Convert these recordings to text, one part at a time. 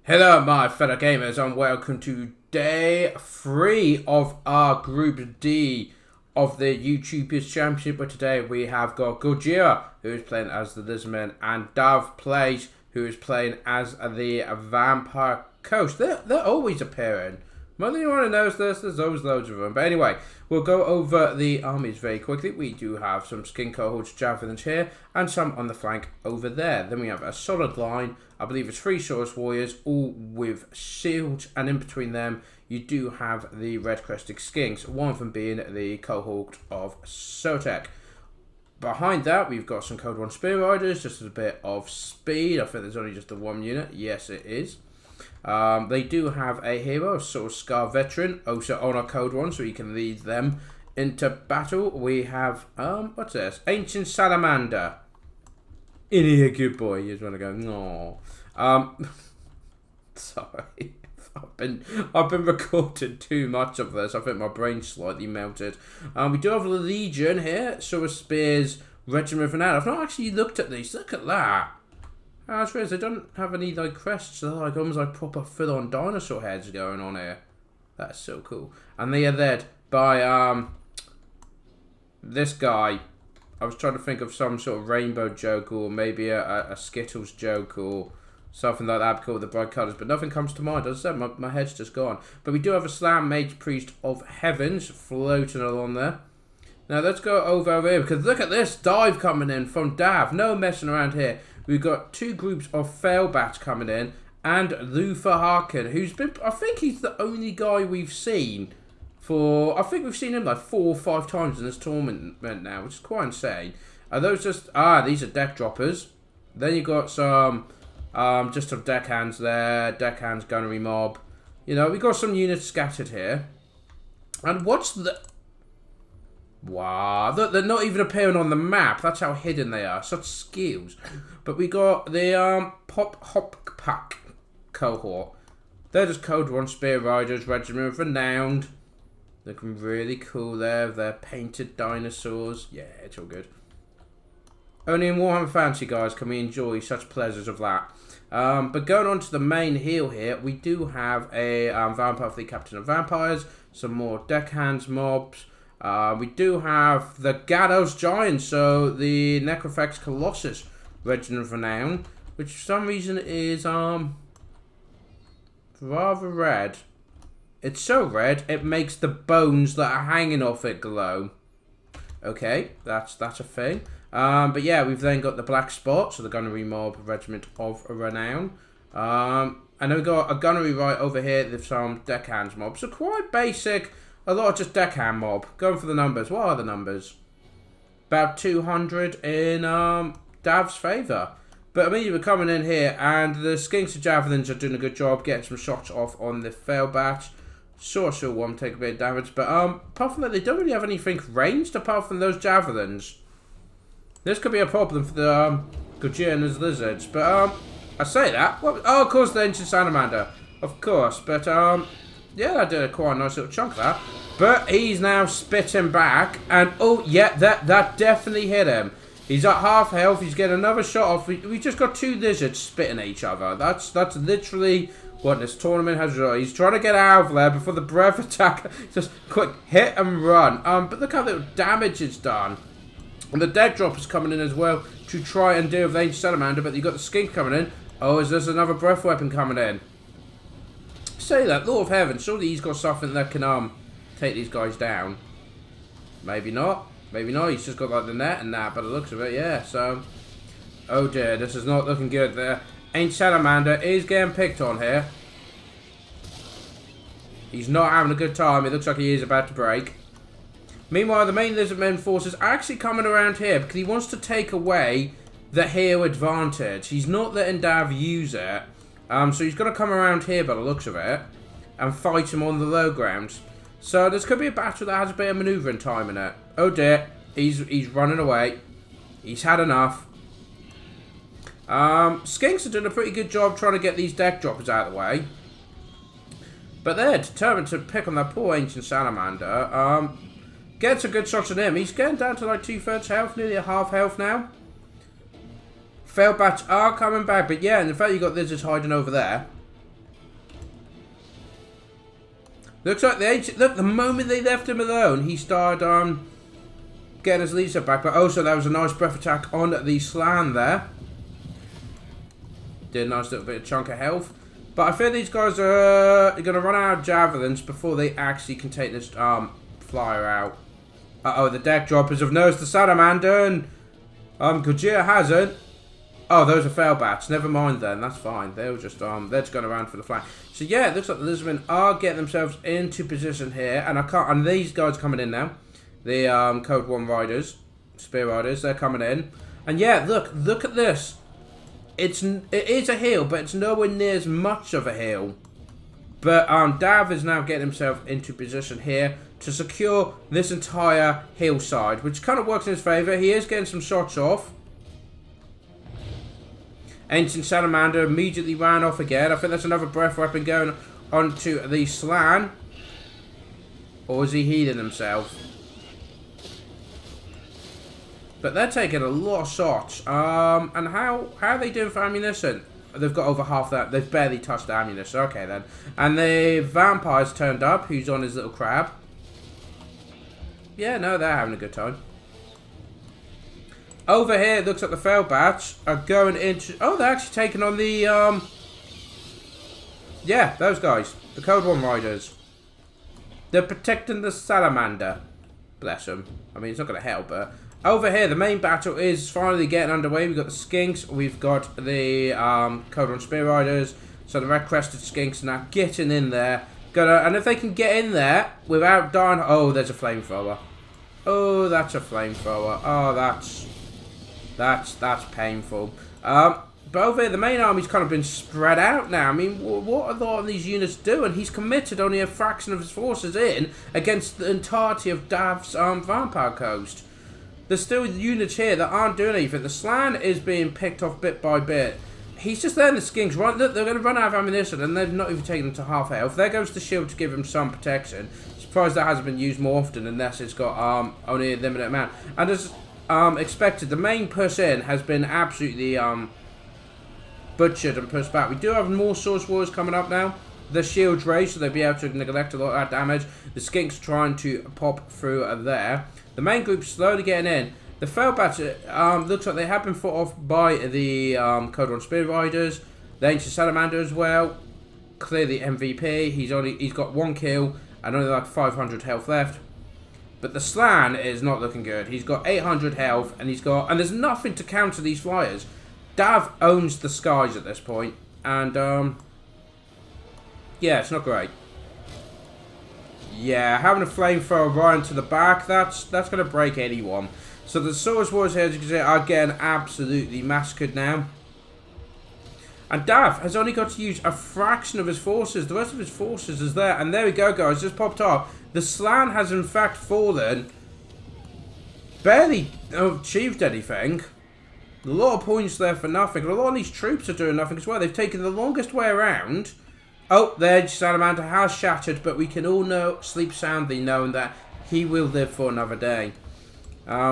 Hello my fellow gamers and welcome to day 3 of our Group D of the YouTubers Championship, but today we have got Gojira, who is playing as the Lizardmen, and DahvPlays, who is playing as the Vampire Coast. They're always appearing. Whether anyone knows this, there's always loads of them. But anyway, we'll go over the armies very quickly. We do have some skin cohorts, javelins here, and some on the flank over there. Then we have a solid line. I believe it's 3 Source Warriors, all with shields, and in between them, you do have the Red Crested Skinks, one of them being the cohort of Sotek. Behind that, we've got some Code 1 Spear Riders, just a bit of speed. I think there's only just the 1 unit. Yes, it is. They do have a hero, a sort of Scar Veteran, also on our Code 1, so you can lead them into battle. We have, what's this? Ancient Salamander. In here, good boy. You just want to go, no. Sorry. I've been recording too much of this. I think my brain's slightly melted. We do have a Legion here. So a Spears, Regiment Renown. I've not actually looked at these. Look at that. That's weird. They don't have any like crests. They're like almost like proper full-on dinosaur heads going on here. That's so cool. And they are led by this guy. I was trying to think of some sort of rainbow joke or maybe a Skittles joke or something like that called the bright colours, but nothing comes to mind. As I said, my head's just gone. But we do have a Slam Mage Priest of Heavens floating along there. Now let's go over here because look at this dive coming in from Dav. No messing around here. We've got 2 groups of Failbats coming in and Luther Harkin, who's been, I think he's the only guy we've seen for, I think we've seen him like 4 or 5 times in this tournament now, which is quite insane. Are those just, these are deck droppers. Then you've got some, just some deckhands there, deckhands, gunnery mob. You know, we've got some units scattered here. And what's the... Wow, they're not even appearing on the map. That's how hidden they are. Such skills. But we got the Pop Hop Pack cohort. They're just Code 1 Spear Riders, Regiment Renowned. Looking really cool there. They're painted dinosaurs. Yeah, it's all good. Only in Warhammer Fantasy, guys, can we enjoy such pleasures of that. But going on to the main heel here, we do have a Vampire Fleet Captain of Vampires. Some more deckhands mobs. We do have the Gados Giant, so the Necrofex Colossus Regiment of Renown, which for some reason is rather red. It's so red it makes the bones that are hanging off it glow. Okay, that's a thing. But yeah, we've then got the Black Spot, so the Gunnery Mob Regiment of Renown. And then we've got a Gunnery right over here with some deckhands mobs. So quite basic. A lot of just deckhand mob. Going for the numbers. What are the numbers? About 200 in Dav's favour. But immediately we're coming in here, and the Skinks and Javelins are doing a good job getting some shots off on the Failbat. Sorcerer one take a bit of damage, but apart from that, they don't really have anything ranged apart from those Javelins. This could be a problem for the Gojira and his Lizards. But I say that. What? Oh, of course, the Ancient Salamander. Of course, but yeah, I did quite a nice little chunk of that. But he's now spitting back. And, oh, yeah, that definitely hit him. He's at half health. He's getting another shot off. We just got 2 lizards spitting at each other. That's literally what this tournament has done. He's trying to get out of there before the breath attack. Just quick hit and run. But look how little damage it's done. And the deck drop is coming in as well to try and deal with the Ancient Salamander. But you've got the Skink coming in. Oh, is there another breath weapon coming in? Say that, Lord of Heaven, surely he's got something that can take these guys down. Maybe not. Maybe not. He's just got like the net and that, but it looks of it, yeah. So, oh dear, this is not looking good there. Ancient Salamander is getting picked on here. He's not having a good time. It looks like he is about to break. Meanwhile, the main Lizardmen forces are actually coming around here because he wants to take away the hero advantage. He's not letting Dav use it. So he's going to come around here by the looks of it and fight him on the low ground. So this could be a battle that has a bit of manoeuvring time in it. Oh dear, he's running away. He's had enough. Skinks are doing a pretty good job trying to get these deck droppers out of the way. But they're determined to pick on that poor Ancient Salamander. Gets a good shot on him. He's getting down to like 2/3 health, nearly a half health now. Failbats are coming back, but yeah, and in fact you got lizards hiding over there. Looks like look, the moment they left him alone, he started getting his Lisa back. But also, that was a nice breath attack on the Slan there. Did a nice little bit of chunk of health. But I feel these guys are going to run out of javelins before they actually can take this flyer out. Uh-oh, the deck droppers have noticed the salamander, and Gojira hasn't. Oh, those are fail bats. Never mind then. That's fine. They're just they're just going around for the flank. So yeah, it looks like the Lizardmen are getting themselves into position here, and and these guys coming in now. The Code 1 riders, Spear Riders, they're coming in. And yeah, look at this. It is a hill, but it's nowhere near as much of a hill. But Dav is now getting himself into position here to secure this entire hillside, which kind of works in his favour. He is getting some shots off. Ancient Salamander immediately ran off again. I think that's another breath weapon going onto the Slan. Or is he healing himself? But they're taking a lot of shots. And how are they doing for ammunition? They've got over half that. They've barely touched the ammunition. Okay, then. And the vampire's turned up, who's on his little crab. Yeah, no, they're having a good time. Over here, it looks like the fail bats are going into... Oh, they're actually taking on the... Yeah, those guys. The Code 1 riders. They're protecting the salamander. Bless them. I mean, it's not going to help, but... Over here, the main battle is finally getting underway. We've got the Skinks. We've got the Code 1 Spear Riders. So the red-crested Skinks are now getting in there. And if they can get in there without dying... Oh, there's a flamethrower. Oh, that's a flamethrower. Oh, that's painful. But over here, the main army's kind of been spread out now. I mean, what are a lot of these units doing? He's committed only a fraction of his forces in against the entirety of Dav's Vampire Coast. There's still units here that aren't doing anything. The Slan is being picked off bit by bit. He's just there in the Skinks. Right, look, they're going to run out of ammunition, and they've not even taken them to half health. There goes the shield to give him some protection. Surprised that hasn't been used more often, unless it's got only a limited amount. And as expected, the main push in has been absolutely butchered and pushed back. We do have more Source Wars coming up now. The shields raised, so they'll be able to neglect a lot of that damage. The Skinks trying to pop through there. The main group's slowly getting in. The fail bats looks like they have been fought off by the Code 1 Spear Riders. The Ancient Salamander as well. Clearly MVP. He's got 1 kill and only like 500 health left. But the Slan is not looking good. He's got 800 health and there's nothing to counter these flyers. Dav owns the skies at this point, and yeah, it's not great. Yeah, having a flamethrower right into the back, that's going to break anyone. So the Source Wars here, as you can see, are getting absolutely massacred now. And Dav has only got to use a fraction of his forces. The rest of his forces is there. And there we go, guys. Just popped up. The Slan has, in fact, fallen. Barely achieved anything. A lot of points there for nothing. A lot of these troops are doing nothing as well. They've taken the longest way around. Oh, the Salamander has shattered, but we can all sleep soundly knowing that he will live for another day.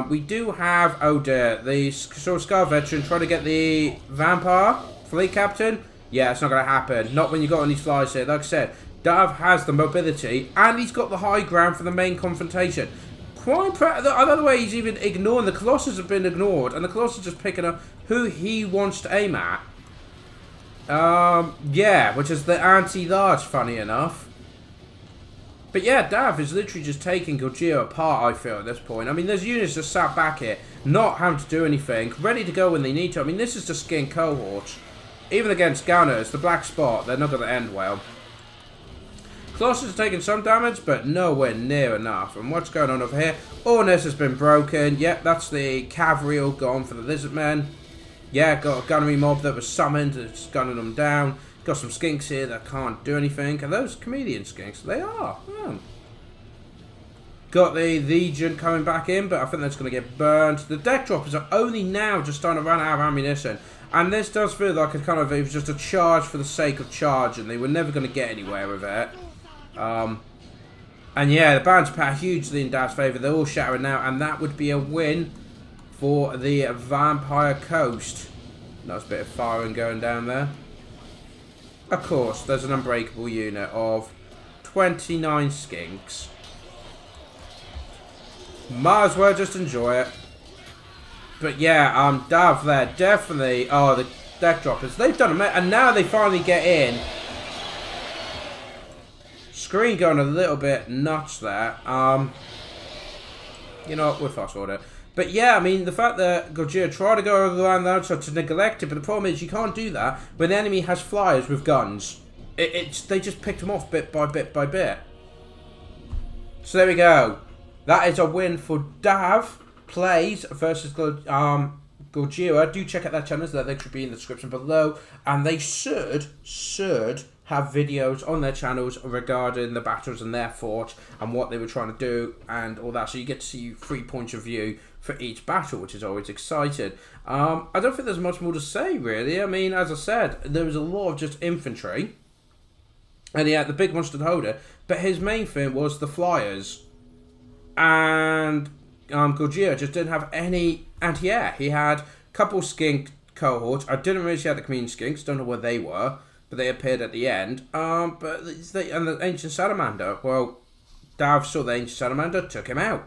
We do have, oh dear, the Scar Veteran trying to get the Vampire Fleet Captain. Yeah, it's not going to happen. Not when you got on these flies here. Like I said, Dav has the mobility, and he's got the high ground for the main confrontation. Quite proud. Another way he's even ignoring, the Colossus have been ignored, and the Colossus just picking up who he wants to aim at. Yeah, which is the anti-large, funny enough. But yeah, Dav is literally just taking Gojira apart, I feel, at this point. I mean, there's units just sat back here, not having to do anything, ready to go when they need to. I mean, this is just skin cohorts. Even against Gunners, the black spot, they're not going to end well. Colossus is taking some damage, but nowhere near enough. And what's going on over here? Ornus has been broken. Yep, that's the cavalry all gone for the Lizardmen. Yeah, got a gunnery mob that was summoned, it's gunning them down. Got some Skinks here that can't do anything. Are those comedian Skinks? They are. Oh. Got the Legion coming back in, but I think that's going to get burned. The deck droppers are only now just starting to run out of ammunition. And this does feel like it was just a charge for the sake of charge, and they were never going to get anywhere with it. And yeah, the bounce power hugely in Dav's favour. They're all shattering now, and that would be a win for the Vampire Coast. Nice bit of firing going down there. Of course, there's an unbreakable unit of 29 skinks. Might as well just enjoy it. But yeah, Dav there, definitely, oh, the deck droppers, they've done it, and now they finally get in. Screen going a little bit nuts there. You know, we'll fast forward it. But yeah, I mean, the fact that Gojira tried to go around the outside to neglect it, but the problem is you can't do that when the enemy has flyers with guns. They just picked them off bit by bit by bit. So there we go. That is a win for DahvPlays versus Gojira. Do check out their channels. Their link should be in the description below. And they should have videos on their channels regarding the battles and their fort and what they were trying to do and all that. So you get to see 3 points of view for each battle, which is always exciting. I don't think there's much more to say, really. I mean, as I said, there was a lot of just infantry. And he had the big monster holder. But his main thing was the flyers. And Gojira just didn't have any anti-air. He had a couple skink cohorts. I didn't really see the community skinks. Don't know where they were. But they appeared at the end. And the Ancient Salamander. Well, Dav saw the Ancient Salamander, took him out.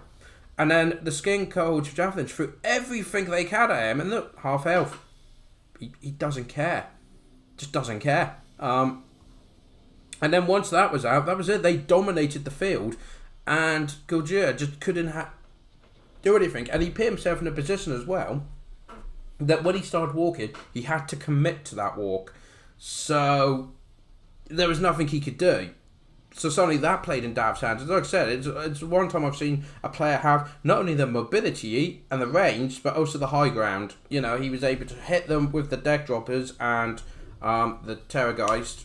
And then the skink cohorts of javelins threw everything they had at him. And look, half health. He doesn't care. Just doesn't care. And then once that was out, that was it. They dominated the field. And Gojira just couldn't do anything. And he put himself in a position as well that when he started walking, he had to commit to that walk. So there was nothing he could do. So suddenly that played in Dav's hands. Like I said, it's one time I've seen a player have not only the mobility and the range, but also the high ground. You know, he was able to hit them with the deck droppers and the Terrorgeist.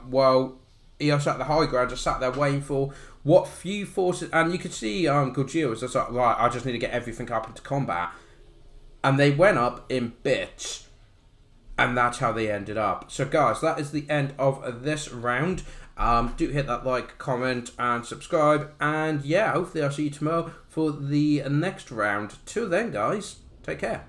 Well, he also at the high ground, just sat there waiting for what few forces. And you could see Gojira was just like, right, I just need to get everything up into combat. And they went up in bits. And that's how they ended up. So guys, that is the end of this round. Do hit that like, comment, and subscribe. And yeah, hopefully I'll see you tomorrow for the next round. Till then, guys, take care.